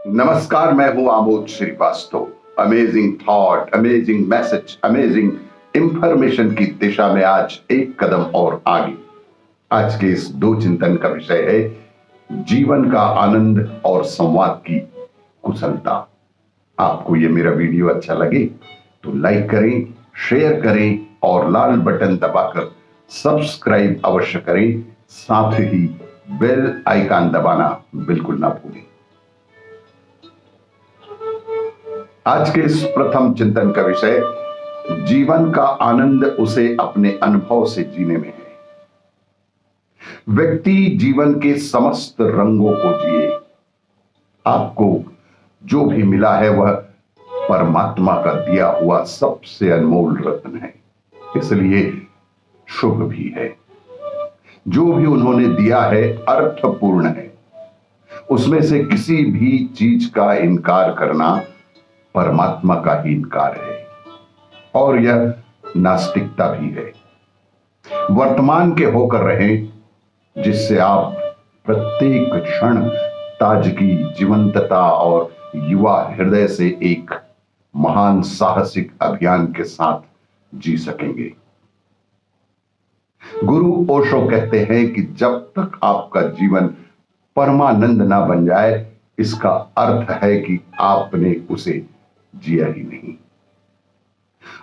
नमस्कार, मैं हूं Amod Shrivastava. Amazing thought, amazing message, amazing information की दिशा में आज एक कदम और आगे। आज के इस दो चिंतन का विषय है जीवन का आनंद और संवाद की कुशलता। आपको ये मेरा वीडियो अच्छा लगे तो लाइक करें, शेयर करें और लाल बटन दबाकर सब्सक्राइब अवश्य करें। साथ ही बेल आइकन दबाना बिल्कुल ना भूलें। आज के इस प्रथम चिंतन का विषय जीवन का आनंद उसे अपने अनुभव से जीने में है। व्यक्ति जीवन के समस्त रंगों को जिए। आपको जो भी मिला है वह परमात्मा का दिया हुआ सबसे अनमोल रत्न है, इसलिए शुभ भी है। जो भी उन्होंने दिया है अर्थपूर्ण है। उसमें से किसी भी चीज का इनकार करना परमात्मा का ही इनकार है और यह नास्तिकता भी है। वर्तमान के होकर रहें, जिससे आप प्रत्येक क्षण ताजगी, जीवंतता और युवा हृदय से एक महान साहसिक अभियान के साथ जी सकेंगे। गुरु ओशो कहते हैं कि जब तक आपका जीवन परमानंद ना बन जाए, इसका अर्थ है कि आपने उसे जिया ही नहीं।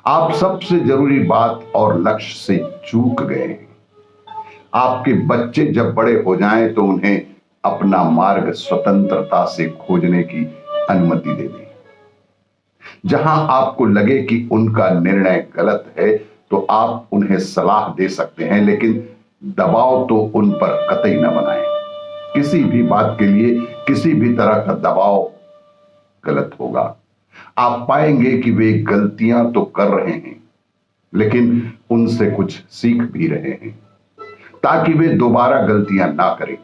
आप सबसे जरूरी बात और लक्ष्य से चूक गए हैं। आपके बच्चे जब बड़े हो जाएं तो उन्हें अपना मार्ग स्वतंत्रता से खोजने की अनुमति दे दें। जहां आपको लगे कि उनका निर्णय गलत है तो आप उन्हें सलाह दे सकते हैं, लेकिन दबाव तो उन पर कतई न बनाएं। किसी भी बात के लिए किसी भी तरह का दबाव गलत होगा। आप पाएंगे कि वे गलतियां तो कर रहे हैं, लेकिन उनसे कुछ सीख भी रहे हैं ताकि वे दोबारा गलतियां ना करें।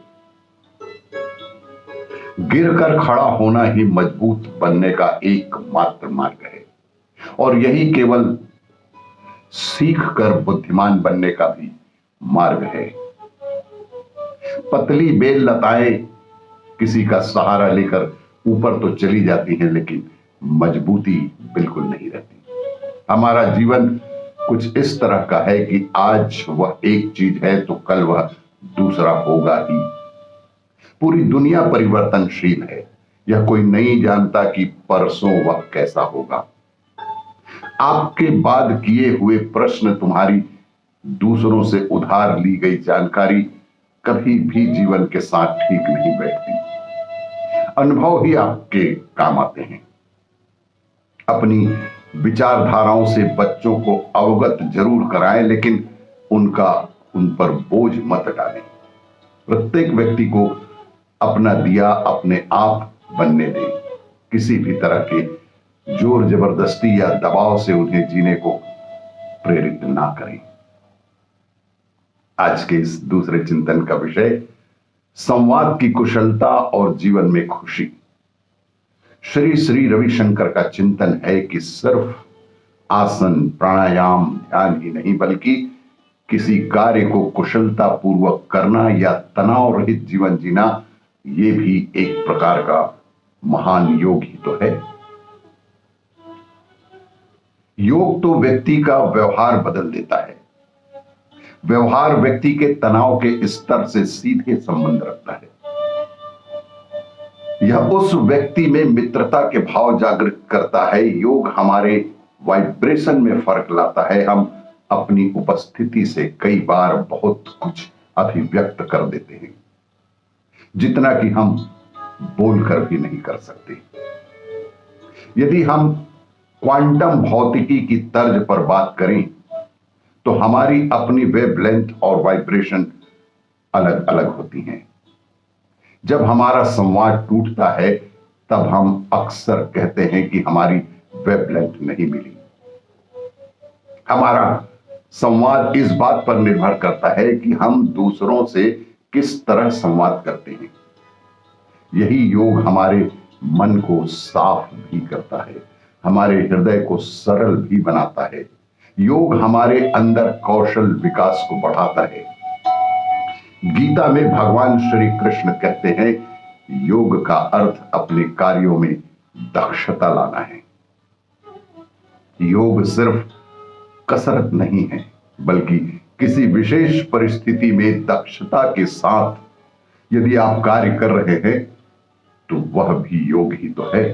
गिरकर खड़ा होना ही मजबूत बनने का एकमात्र मार्ग है और यही केवल सीख कर बुद्धिमान बनने का भी मार्ग है। पतली बेल लताएं किसी का सहारा लेकर ऊपर तो चली जाती हैं, लेकिन मजबूती बिल्कुल नहीं रहती। हमारा जीवन कुछ इस तरह का है कि आज वह एक चीज है तो कल वह दूसरा होगा ही। पूरी दुनिया परिवर्तनशील है। यह कोई नहीं जानता कि परसों वह कैसा होगा। आपके बाद किए हुए प्रश्न, तुम्हारी दूसरों से उधार ली गई जानकारी कभी भी जीवन के साथ ठीक नहीं बैठती। अनुभव ही आपके काम आते हैं। अपनी विचारधाराओं से बच्चों को अवगत जरूर कराएं, लेकिन उन पर बोझ मत डालें। प्रत्येक व्यक्ति को अपना दिया अपने आप बनने दें। किसी भी तरह के जोर जबरदस्ती या दबाव से उन्हें जीने को प्रेरित ना करें। आज के इस दूसरे चिंतन का विषय संवाद की कुशलता और जीवन में खुशी। श्री श्री रविशंकर का चिंतन है कि सिर्फ आसन, प्राणायाम, ध्यान ही नहीं, बल्कि किसी कार्य को कुशलता पूर्वक करना या तनाव रहित जीवन जीना, ये भी एक प्रकार का महान योग ही तो है। योग तो व्यक्ति का व्यवहार बदल देता है। व्यवहार व्यक्ति के तनाव के स्तर से सीधे संबंध रखता है। यह उस व्यक्ति में मित्रता के भाव जागृत करता है। योग हमारे वाइब्रेशन में फर्क लाता है। हम अपनी उपस्थिति से कई बार बहुत कुछ अभिव्यक्त कर देते हैं, जितना कि हम बोलकर भी नहीं कर सकते। यदि हम क्वांटम भौतिकी की तर्ज पर बात करें तो हमारी अपनी वेवलेंथ और वाइब्रेशन अलग अलग होती हैं। जब हमारा संवाद टूटता है तब हम अक्सर कहते हैं कि हमारी वेवलेंथ नहीं मिली। हमारा संवाद इस बात पर निर्भर करता है कि हम दूसरों से किस तरह संवाद करते हैं। यही योग हमारे मन को साफ भी करता है, हमारे हृदय को सरल भी बनाता है। योग हमारे अंदर कौशल विकास को बढ़ाता है। गीता में भगवान श्री कृष्ण कहते हैं, योग का अर्थ अपने कार्यों में दक्षता लाना है। योग सिर्फ कसरत नहीं है, बल्कि किसी विशेष परिस्थिति में दक्षता के साथ यदि आप कार्य कर रहे हैं तो वह भी योग ही तो है।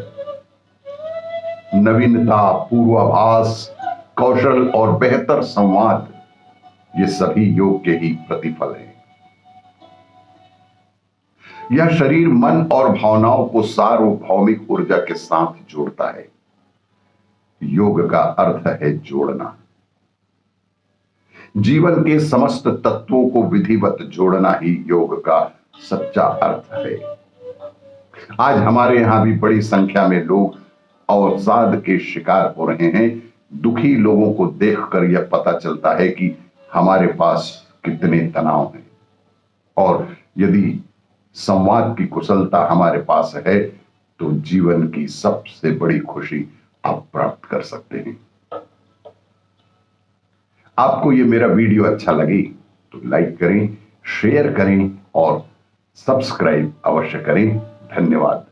नवीनता, पूर्वाभास, कौशल और बेहतर संवाद, ये सभी योग के ही प्रतिफल हैं। यह शरीर, मन और भावनाओं को सार्वभौमिक ऊर्जा के साथ जोड़ता है। योग का अर्थ है जोड़ना। जीवन के समस्त तत्वों को विधिवत जोड़ना ही योग का सच्चा अर्थ है। आज हमारे यहां भी बड़ी संख्या में लोग अवसाद के शिकार हो रहे हैं। दुखी लोगों को देखकर यह पता चलता है कि हमारे पास कितने तनाव हैं, और यदि संवाद की कुशलता हमारे पास है तो जीवन की सबसे बड़ी खुशी आप प्राप्त कर सकते हैं। आपको यह मेरा वीडियो अच्छा लगे तो लाइक करें, शेयर करें और सब्सक्राइब अवश्य करें। धन्यवाद।